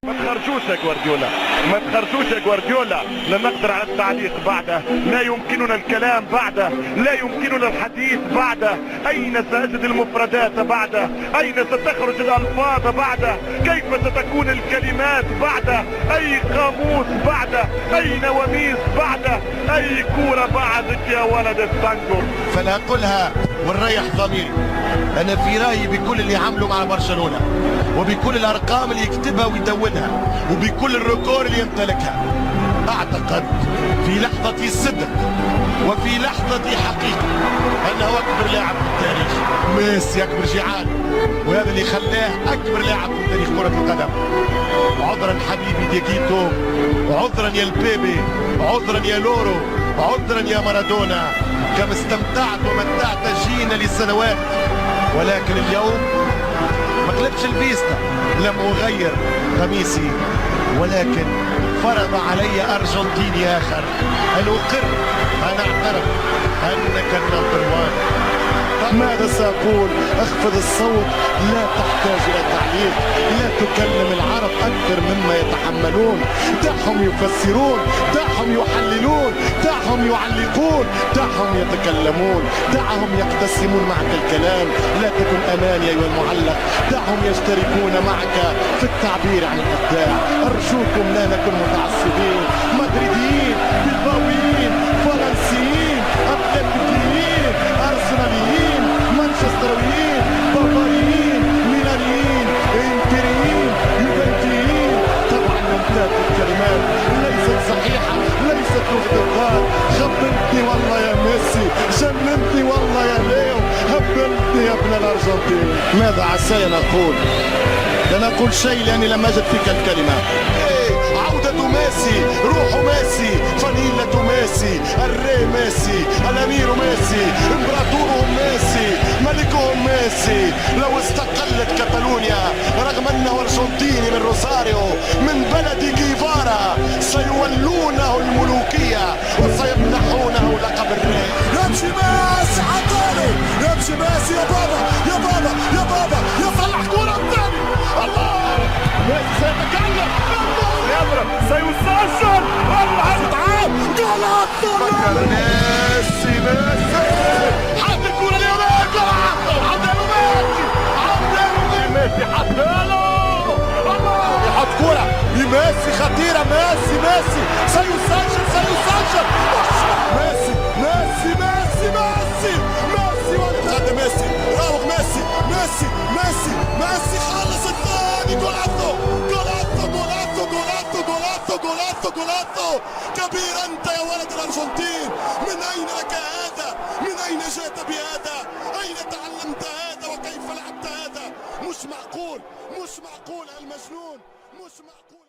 ما تخرجوش يا جوارديولا، ما تخرجوش يا جوارديولا، لا نقدر على التعليق بعده، لا يمكننا الكلام بعده، لا يمكننا الحديث بعده. أين سأجد المفردات بعده؟ أين ستخرج الألفاظ بعده؟ كيف ستكون الكلمات بعده؟ أي قاموس بعده؟ أي نواميس بعده؟ أي كورة بعدك يا ولد السنجر؟ فانا اقولها ونريح ضميري. انا في رايي بكل اللي عمله مع برشلونه، وبكل الارقام اللي يكتبها ويدونها، وبكل الركور اللي يمتلكها، اعتقد في لحظه صدق وفي لحظه حقيقه انه اكبر لاعب في التاريخ. ميسي اكبر جيعان، وهذا اللي خلاه اكبر لاعب في تاريخ كره القدم. عذرا حبيبي ديجيتو، عذرا يا البيبي، عذرا يا لورو، عذرا يا مارادونا، كم استمتعت ومتعت جينا لسنوات، ولكن اليوم ما قلبش البيستا، لم أغير قميصي، ولكن فرض علي أرجنتيني آخر أن أقر، أن أعترف أنك النمبر وان. ماذا سأقول؟ اخفض الصوت، لا تحتاج إلى تعليق، لا تكلم العرب أكثر مما يتحملون، دعهم يفسرون، دعهم يحللون، دعهم يعلقون، دعهم يتكلمون، دعهم يقتسمون معك الكلام، لا تكن أماني أيها المعلق، دعهم يشتركون معك في التعبير عن الإبداع. أرجوكم لا نكن متعصبين، مدريديين، بلباويين، فرنسيين، أتلتيكيين، أرسناليين، مانشسترويين، بافاريين، ميلانيين، انتريين، يوفنتيين. طبعا ممتاز الكلمات ليست صحيحة، ليست اختصار. خبلتني والله يا ميسي، جننتني والله يا ليو، هبلتني يا ابن الأرجنتين. ماذا عساي أن أقول؟ لن أقول شيء لأني لم أجد فيك الكلمة. عودة ميسي، روح ميسي، فانيلة ميسي، الري ميسي، الأمير ميسي، إمبراطورهم ميسي، ملكهم ميسي. لو استقلت كاتالونيا رغم أنه أرجنتيني من روساريو من بلد جيفارا سيولونه الملوكية وسيمنحونه لقب الري. يمشي ميسي عطاني، يمشي ميسي يا بابا يا بابا يا بابا يصلح كورة الثاني. الله، ميسي سيتكلم، سيضرب، سيسجل، تعال جول ميسي ميسي حط الكورة ليونيل، عدله ميسي، عدله ميسي حطها يحط كورة لميسي خطيرة، ميسي ميسي سيسجل سيسجل. ميسي ميسي ميسي ميسي ميسي وتقدم ميسي، راوغ ميسي ميسي ميسي ميسي خلص الثاني. جولاتو جولاتو جولاتو جولاتو جولاتو جولاتو جولاتو. كبير أنت يا ولد الأرجنتين، من أين لك هذا؟ من أين جئت بهذا؟ أين تعلمت هذا وكيف لعبت هذا؟ مش معقول، مش معقول المجنون، مش معقول.